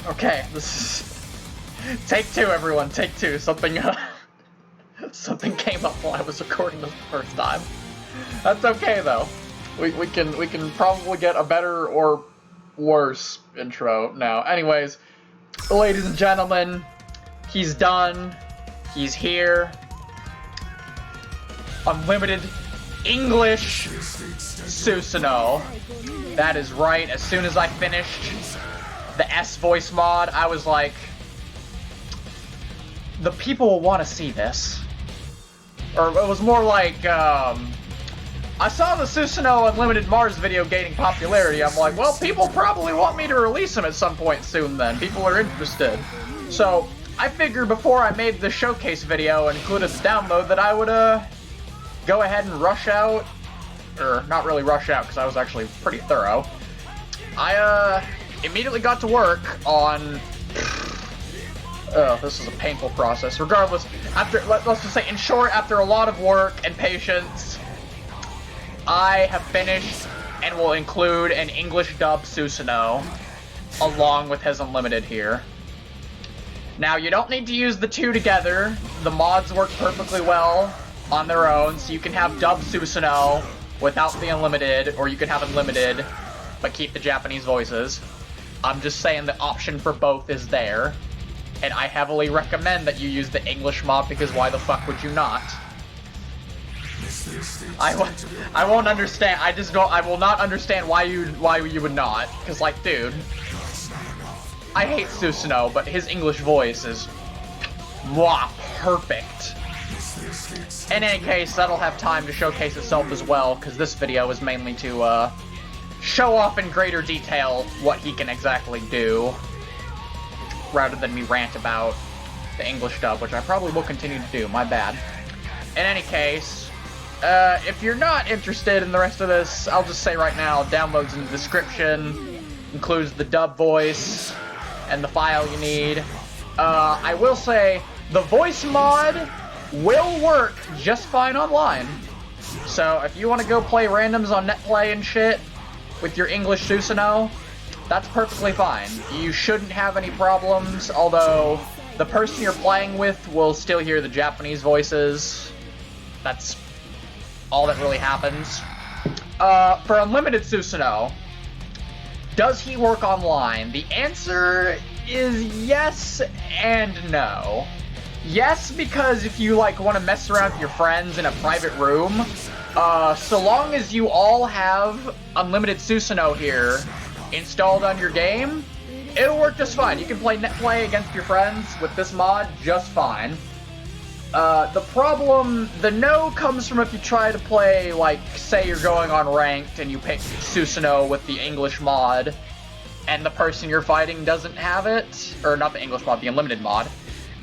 Okay, this is... Take two, everyone, take two. Something came up while I was recording this the first time. That's okay, though. We can probably get a better or worse intro now. Anyways, ladies and gentlemen, he's done. He's here. Unlimited English Susanoo. That is right. As soon as I finished the S voice mod, I was like, the people will want to see this. Or it was more like, I saw the Susanoo Unlimited Mars video gaining popularity. I'm like, well, people probably want me to release them at some point soon then. People are interested. So, I figured before I made the showcase video and included the download that I would, go ahead and rush out. Or, not really rush out, because I was actually pretty thorough. I, immediately got to work on... Oh, this is a painful process. Regardless, let's just say, in short, after a lot of work and patience, I have finished and will include an English dub Susanoo along with his Unlimited here. Now, you don't need to use the two together. The mods work perfectly well on their own, so you can have dub Susanoo without the Unlimited, or you can have Unlimited but keep the Japanese voices. I'm just saying the option for both is there. And I heavily recommend that you use the English mod, because why the fuck would you not? I won't understand. I will not understand why you would not. Cause like, dude, I hate Susanoo, but his English voice is perfect. In any case, that'll have time to showcase itself as well, because this video is mainly to show off in greater detail what he can exactly do, rather than me rant about the English dub, which I probably will continue to do, my bad. In any case, if you're not interested in the rest of this, I'll just say right now, downloads in the description, includes the dub voice, and the file you need. I will say, the voice mod will work just fine online. So, if you want to go play randoms on netplay and shit, with your English Susanoo, that's perfectly fine. You shouldn't have any problems, although the person you're playing with will still hear the Japanese voices. That's all that really happens. For Unlimited Susanoo, does he work online? The answer is yes and no. Yes, because if you like want to mess around with your friends in a private room, so long as you all have Unlimited Susanoo here installed on your game, it'll work just fine. You can play netplay against your friends with this mod just fine. The no comes from if you try to play, like, say you're going on ranked and you pick Susanoo with the English mod, and the person you're fighting doesn't have it, or not the English mod, the Unlimited mod,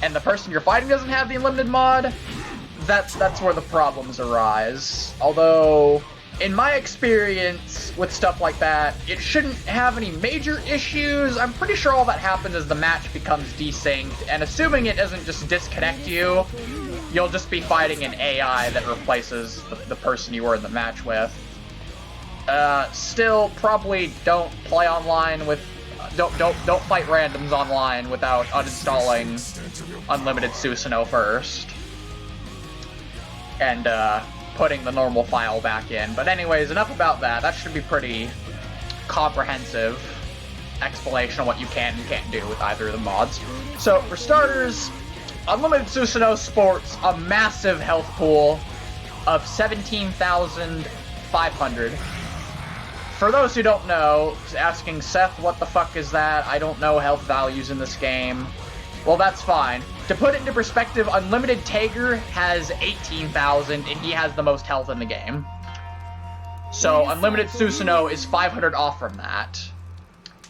and the person you're fighting doesn't have the Unlimited mod, that's where the problems arise. Although, in my experience with stuff like that, it shouldn't have any major issues. I'm pretty sure all that happens is the match becomes desynced, and assuming it doesn't just disconnect you, you'll just be fighting an AI that replaces the person you were in the match with. Still, probably don't play online with... Don't fight randoms online without uninstalling Unlimited Susanoo first. And, putting the normal file back in. But anyways, enough about that. That should be pretty comprehensive explanation of what you can and can't do with either of the mods. So, for starters, Unlimited Susanoo sports a massive health pool of 17,500. For those who don't know, asking Seth, what the fuck is that? I don't know health values in this game. Well, that's fine. To put it into perspective, Unlimited Tager has 18,000, and he has the most health in the game. So, Unlimited Susanoo is 500 off from that.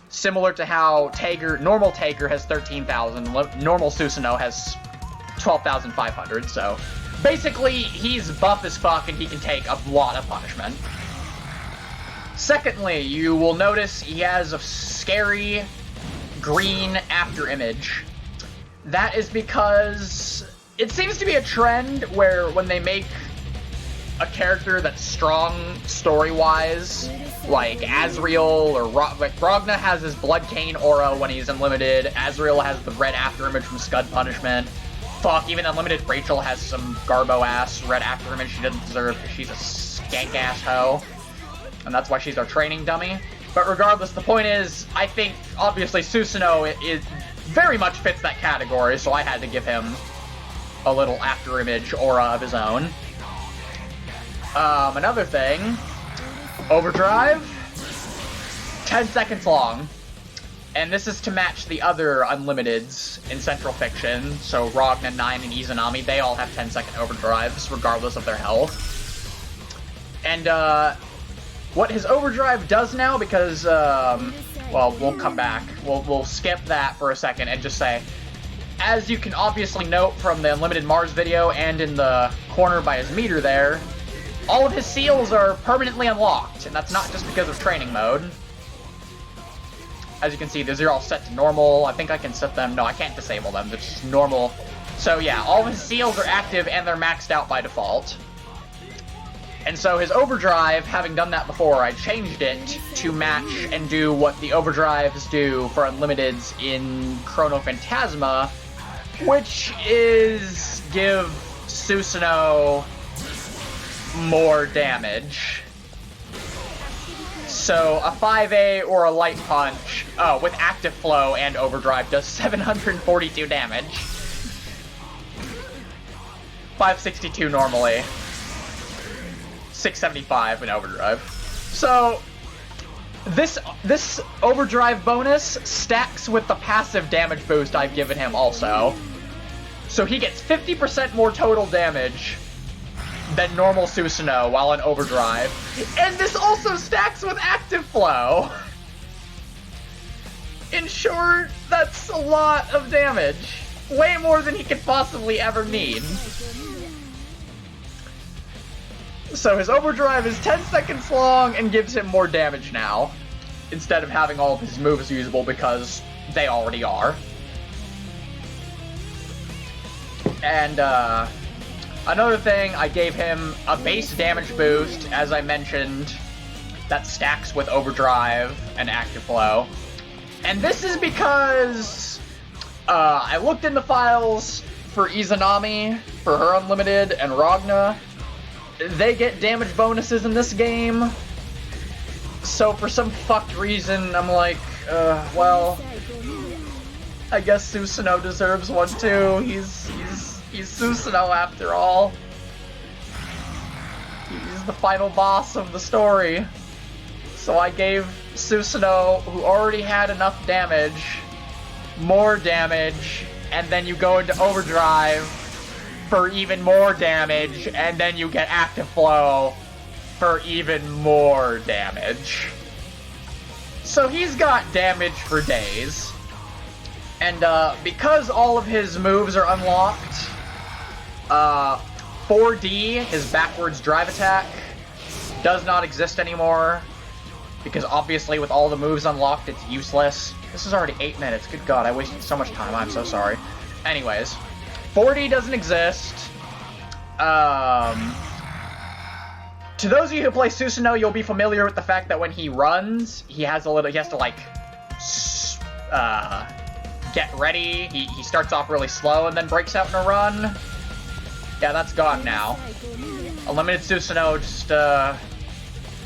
Similar to how normal Tager has 13,000, normal Susanoo has 12,500, so... Basically, he's buff as fuck, and he can take a lot of punishment. Secondly, you will notice he has a scary green after image. That is because it seems to be a trend where when they make a character that's strong story-wise, like Azrael or Ragna has his Blood Cane aura when he's Unlimited. Azrael has the red afterimage from Scud Punishment. Fuck, even Unlimited Rachel has some garbo-ass red afterimage she doesn't deserve because she's a skank-ass hoe. And that's why she's our training dummy. But regardless, the point is, I think, obviously, Susanoo is very much fits that category, so I had to give him a little afterimage aura of his own. Another thing, overdrive, 10 seconds long. And this is to match the other Unlimiteds in Central Fiction. So Ragna, 9, and Izanami, they all have 10-second overdrives, regardless of their health. And, what his overdrive does now, because, well, we'll come back. We'll skip that for a second and just say, as you can obviously note from the Unlimited Mars video and in the corner by his meter there, all of his seals are permanently unlocked, and that's not just because of training mode. As you can see, these are all set to normal. I think I can set them. No, I can't disable them. They're just normal. So yeah, all of his seals are active and they're maxed out by default. And so his overdrive, having done that before, I changed it to match and do what the overdrives do for Unlimiteds in Chrono Phantasma, which is give Susanoo more damage. So a 5A or a light punch, with active flow and overdrive, does 742 damage. 562 normally. 675 in overdrive. So this overdrive bonus stacks with the passive damage boost I've given him also. So he gets 50% more total damage than normal Susanoo while in overdrive. And this also stacks with active flow. In short, that's a lot of damage. Way more than he could possibly ever need. So his overdrive is 10 seconds long and gives him more damage now, instead of having all of his moves usable because they already are. And, another thing, I gave him a base damage boost, as I mentioned, that stacks with overdrive and active flow. And this is because I looked in the files for Izanami, for her Unlimited, and Ragna. They get damage bonuses in this game. So for some fucked reason, I'm like, well, I guess Susanoo deserves one too. He's Susanoo after all. He's the final boss of the story. So I gave Susanoo, who already had enough damage, more damage, and then you go into overdrive for even more damage, and then you get active flow for even more damage. So he's got damage for days. And because all of his moves are unlocked, 4D, his backwards drive attack, does not exist anymore. Because obviously with all the moves unlocked, it's useless. This is already 8 minutes. Good God, I wasted so much time. I'm so sorry. Anyways, 4D doesn't exist. To those of you who play Susanoo, you'll be familiar with the fact that when he runs, he has to like, get ready. He starts off really slow and then breaks out in a run. Yeah, that's gone now. Unlimited Susanoo just,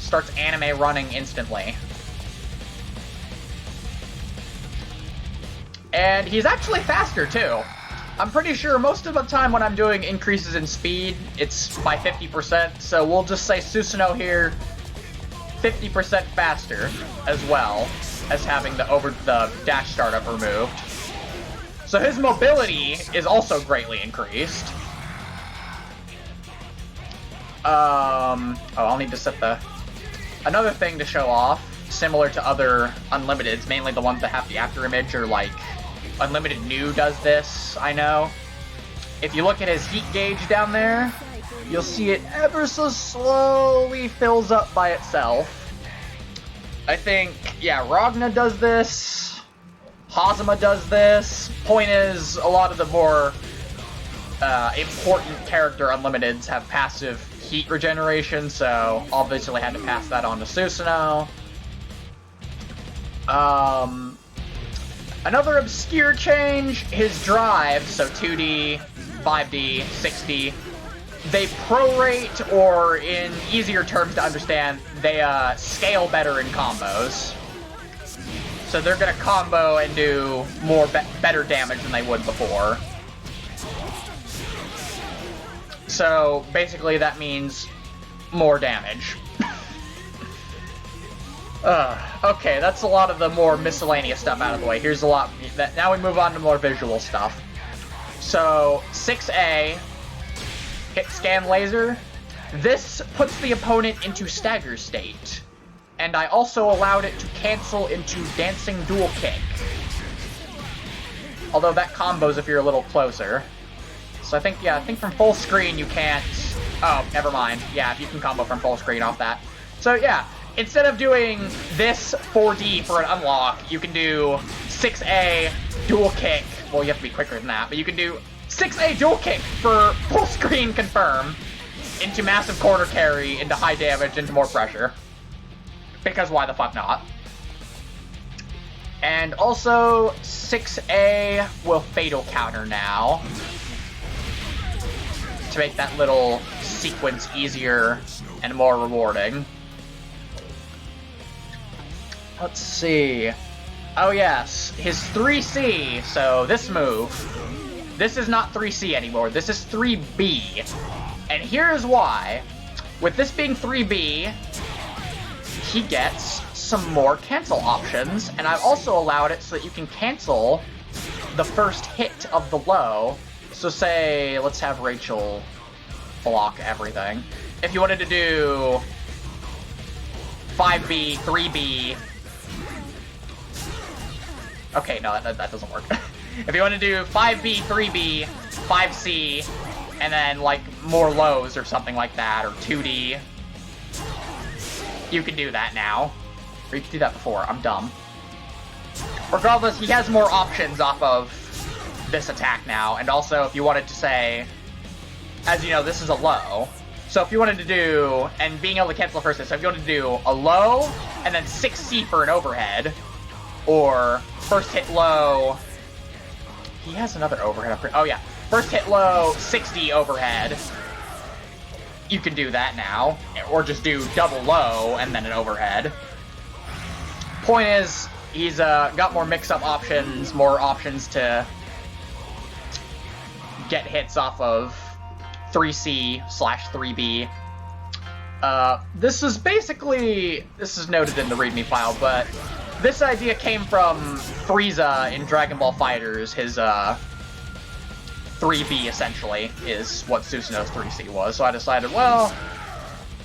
starts anime running instantly. And he's actually faster, too. I'm pretty sure most of the time when I'm doing increases in speed, it's by 50%, so we'll just say Susanoo here, 50% faster, as well as having the dash startup removed. So his mobility is also greatly increased. I'll need to set another thing to show off, similar to other Unlimiteds, mainly the ones that have the afterimage, or like Unlimited New does this, I know. If you look at his heat gauge down there, you'll see it ever so slowly fills up by itself. I think, yeah, Ragna does this, Hazama does this. Point is, a lot of the more important character Unlimiteds have passive heat regeneration, so obviously had to pass that on to Susanoo. Another obscure change, his drive, so 2D, 5D, 6D, they prorate, or in easier terms to understand, they scale better in combos. So they're gonna combo and do better damage than they would before. So basically that means more damage. Okay, that's a lot of the more miscellaneous stuff out of the way. Here's a lot. Now we move on to more visual stuff. So 6A, hit scan laser. This puts the opponent into stagger state. And I also allowed it to cancel into dancing dual kick. Although that combos if you're a little closer. So I think from full screen you can't... Oh, never mind. Yeah, you can combo from full screen off that. So yeah, instead of doing this 4D for an unlock, you can do 6A dual kick. Well, you have to be quicker than that, but you can do 6A dual kick for full screen confirm into massive corner carry, into high damage, into more pressure. Because why the fuck not? And also, 6A will fatal counter now. To make that little sequence easier and more rewarding. Let's see. Oh yes, his 3C, so this move. This is not 3C anymore, this is 3B. And here's why. With this being 3B, he gets some more cancel options, and I've also allowed it so that you can cancel the first hit of the low. So say, let's have Rachel block everything. If you wanted to do 5B, 3B... Okay, no, that doesn't work. If you want to do 5B, 3B, 5C, and then, like, more lows or something like that, or 2D, you can do that now. Or you could do that before. I'm dumb. Regardless, he has more options off of this attack now, and also if you wanted to say, as you know, this is a low, so if you wanted to do, and being able to cancel the first hit, so if you wanted to do a low, and then 6C for an overhead, or first hit low, he has another overhead, oh yeah, first hit low, 6D overhead, you can do that now, or just do double low, and then an overhead. Point is, he's got more mix-up options, more options to get hits off of 3C/3B. This is noted in the README file, but this idea came from Frieza in Dragon Ball FighterZ. His 3B, essentially, is what Susanoo's 3C was. So I decided, well,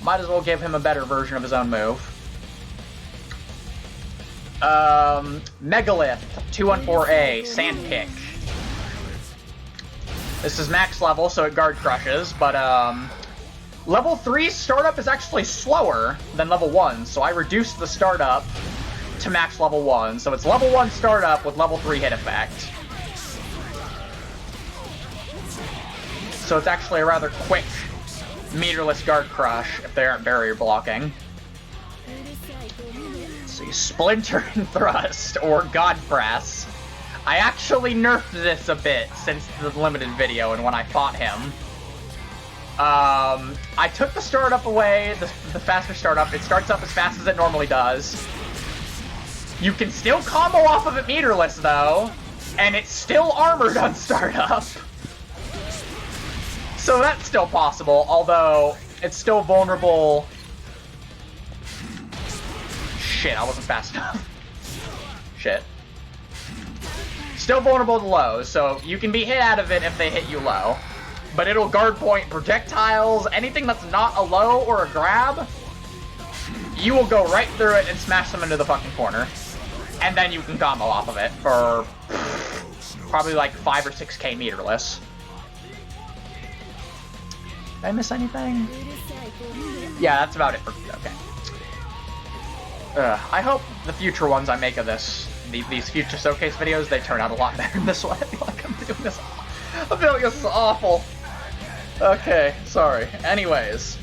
might as well give him a better version of his own move. Megalith, 214A, Sandkick. This is max level, so it guard crushes, but level 3 startup is actually slower than level 1, so I reduced the startup to max level 1, so it's level 1 startup with level 3 hit effect. So it's actually a rather quick, meterless guard crush if they aren't barrier blocking. Let's see, Splinter and Thrust, or God Press. I actually nerfed this a bit since the limited video and when I fought him. I took the startup away, the faster startup. It starts up as fast as it normally does. You can still combo off of it meterless though, and it's still armored on startup. So that's still possible, although it's still vulnerable. Shit, I wasn't fast enough. Shit. Still vulnerable to lows, so you can be hit out of it if they hit you low. But it'll guard point projectiles, anything that's not a low or a grab, you will go right through it and smash them into the fucking corner. And then you can combo off of it for probably like 5 or 6k meterless. Did I miss anything? Yeah, that's about it for... Okay. I hope the future ones I make of these future showcase videos, they turn out a lot better than this one. I feel like I'm doing this awful. Okay, sorry. Anyways,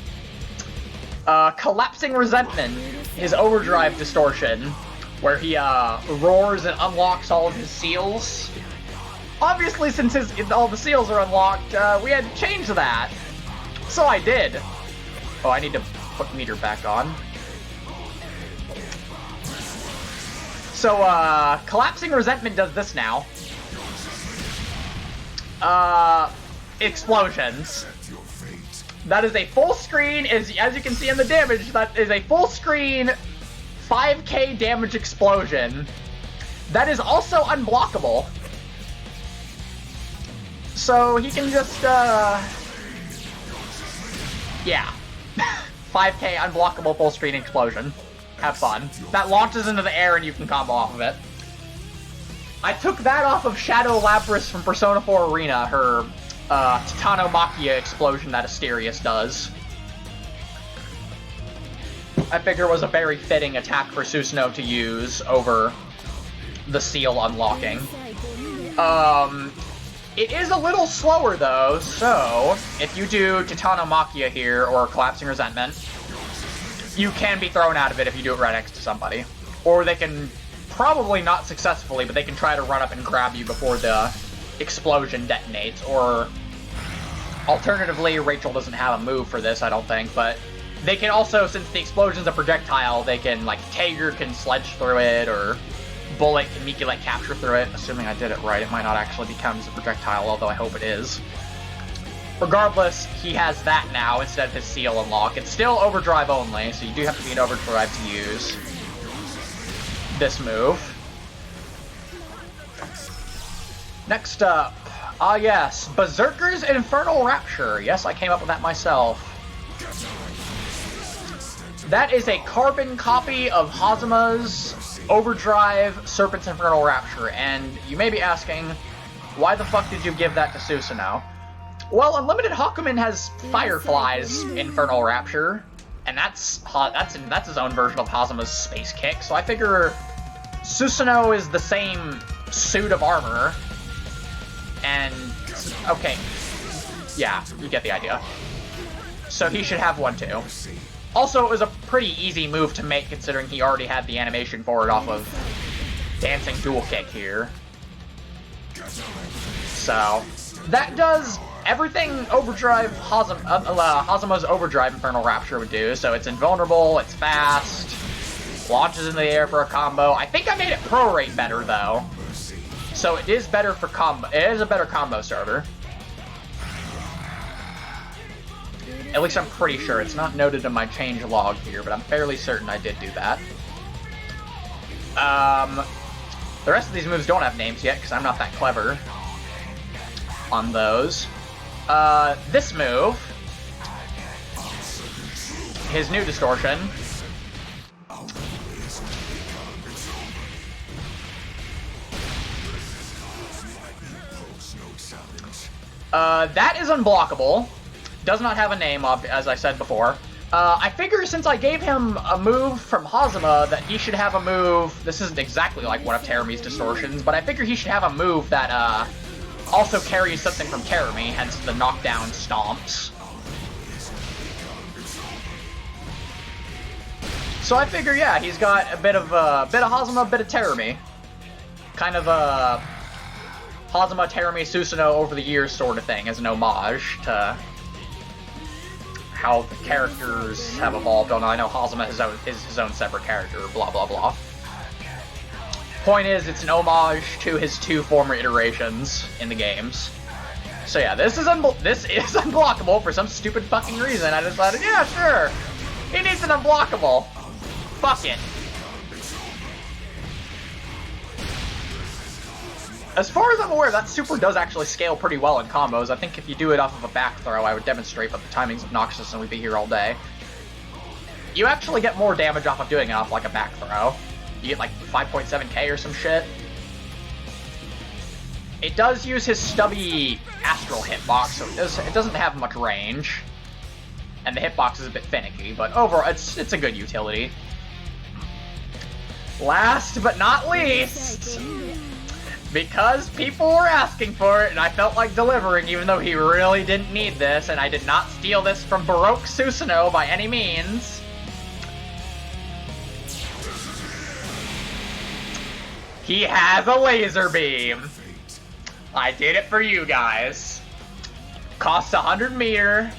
Collapsing Resentment, his overdrive distortion, where he roars and unlocks all of his seals. Obviously, since all the seals are unlocked, we had to change that. So I did. Oh, I need to put meter back on. So, Collapsing Resentment does this now. Explosions. That is a full screen, as you can see in the damage, that is a full screen 5k damage explosion. That is also unblockable. So he can just, yeah. 5k unblockable full screen explosion. Have fun. That launches into the air and you can combo off of it. I took that off of Shadow Lapras from Persona 4 Arena, her Titanomachia explosion that Asterius does. I figure it was a very fitting attack for Susanoo to use over the seal unlocking. It is a little slower though, so if you do Titanomachia here or Collapsing Resentment, you can be thrown out of it if you do it right next to somebody. Or they can, probably not successfully, but they can try to run up and grab you before the explosion detonates. Or, alternatively, Rachel doesn't have a move for this, I don't think, but they can also, since the explosion's a projectile, they can, like, Tager can sledge through it, or Bullet can Mikulate capture through it. Assuming I did it right, it might not actually be counted as a projectile, although I hope it is. Regardless, he has that now instead of his seal unlock. It's still overdrive only, so you do have to be in overdrive to use this move. Next up, yes, Berserker's Infernal Rapture. Yes, I came up with that myself. That is a carbon copy of Hazuma's Overdrive Serpent's Infernal Rapture, and you may be asking, why the fuck did you give that to Susanoo? Well, Unlimited Hakumen has Firefly's Infernal Rapture, and that's his own version of Hazuma's Space Kick, so I figure Susanoo is the same suit of armor, and, okay, yeah, you get the idea. So he should have one too. Also, it was a pretty easy move to make considering he already had the animation for it off of Dancing Dual Kick here. So, that does everything Overdrive Hazuma's Overdrive Infernal Rapture would do. So it's invulnerable, it's fast, launches into the air for a combo. I think I made it pro rate better though, so it is better for combo. It is a better combo starter. At least I'm pretty sure. It's not noted in my change log here, but I'm fairly certain I did do that. The rest of these moves don't have names yet because I'm not that clever on those. This move, his new Distortion, that is unblockable. Does not have a name, as I said before. I figure since I gave him a move from Hazuma that he should have a move. This isn't exactly like one of Terami's Distortions, but I figure he should have a move that also carries something from Terami, hence the knockdown stomps. So I figure, yeah, he's got a bit of Hazuma, a bit of Terami. Kind of a Hazuma, Terami, Susanoo over the years sort of thing, as an homage to how the characters have evolved. Oh no, I know Hazuma is his own separate character, blah blah blah. Point is, it's an homage to his two former iterations in the games. So yeah, this is unblockable for some stupid fucking reason. I decided, yeah, sure, he needs an unblockable. Fuck it. As far as I'm aware, that super does actually scale pretty well in combos. I think if you do it off of a back throw, I would demonstrate, but the timing's obnoxious and we'd be here all day. You actually get more damage off of doing it off like a back throw. You get like 5.7k or some shit. It does use his stubby astral hitbox, so it doesn't have much range. And the hitbox is a bit finicky, but overall, it's a good utility. Last but not least, Because people were asking for it, and I felt like delivering, even though he really didn't need this, and I did not steal this from Baroque Susanoo by any means. He has a laser beam. I did it for you guys. Costs 100 meter.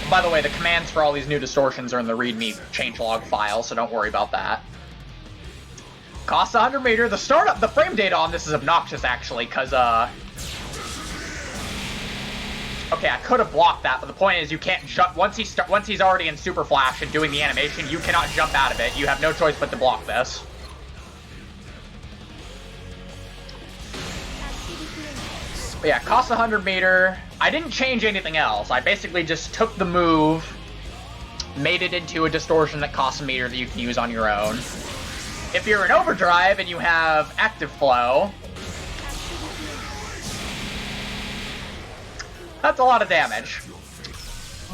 By the way, the commands for all these new distortions are in the README changelog file, so don't worry about that. Costs 100 meter. The frame data on this is obnoxious, actually, because, okay, I could have blocked that, but the point is you can't jump, once he's already in Super Flash and doing the animation, you cannot jump out of it. You have no choice but to block this. But yeah, costs 100 meter. I didn't change anything else. I basically just took the move, made it into a distortion that costs a meter that you can use on your own. If you're in overdrive and you have active flow, that's a lot of damage.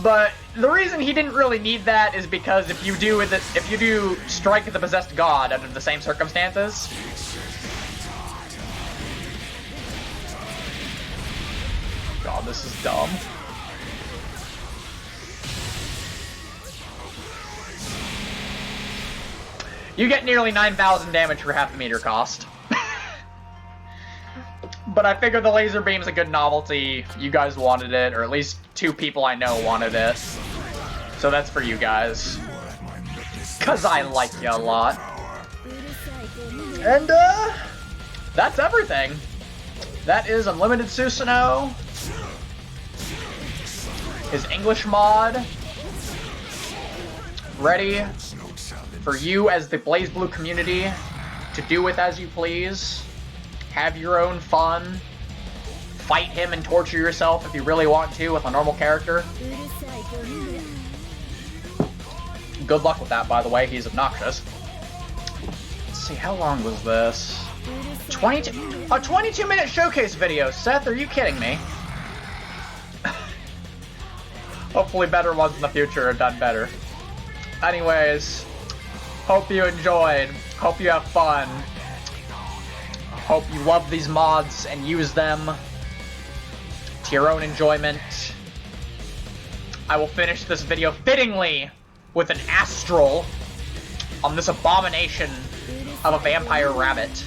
But the reason he didn't really need that is because if you do strike the possessed god under the same circumstances, God, this is dumb. You get nearly 9,000 damage for half the meter cost. But I figured the laser beam's a good novelty. You guys wanted it, or at least 2 people I know wanted it. So that's for you guys. Cause I like you a lot. And, that's everything. That is Unlimited Susanoo. His English mod. Ready for you as the BlazBlue community to do with as you please. Have your own fun. Fight him and torture yourself if you really want to with a normal character. Good luck with that, by the way. He's obnoxious. Let's see, how long was this? A 22-minute showcase video. Seth, are you kidding me? Hopefully better ones in the future are done better. Anyways, hope you enjoyed. Hope you have fun. Hope you love these mods and use them to your own enjoyment. I will finish this video fittingly with an astral on this abomination of a vampire rabbit.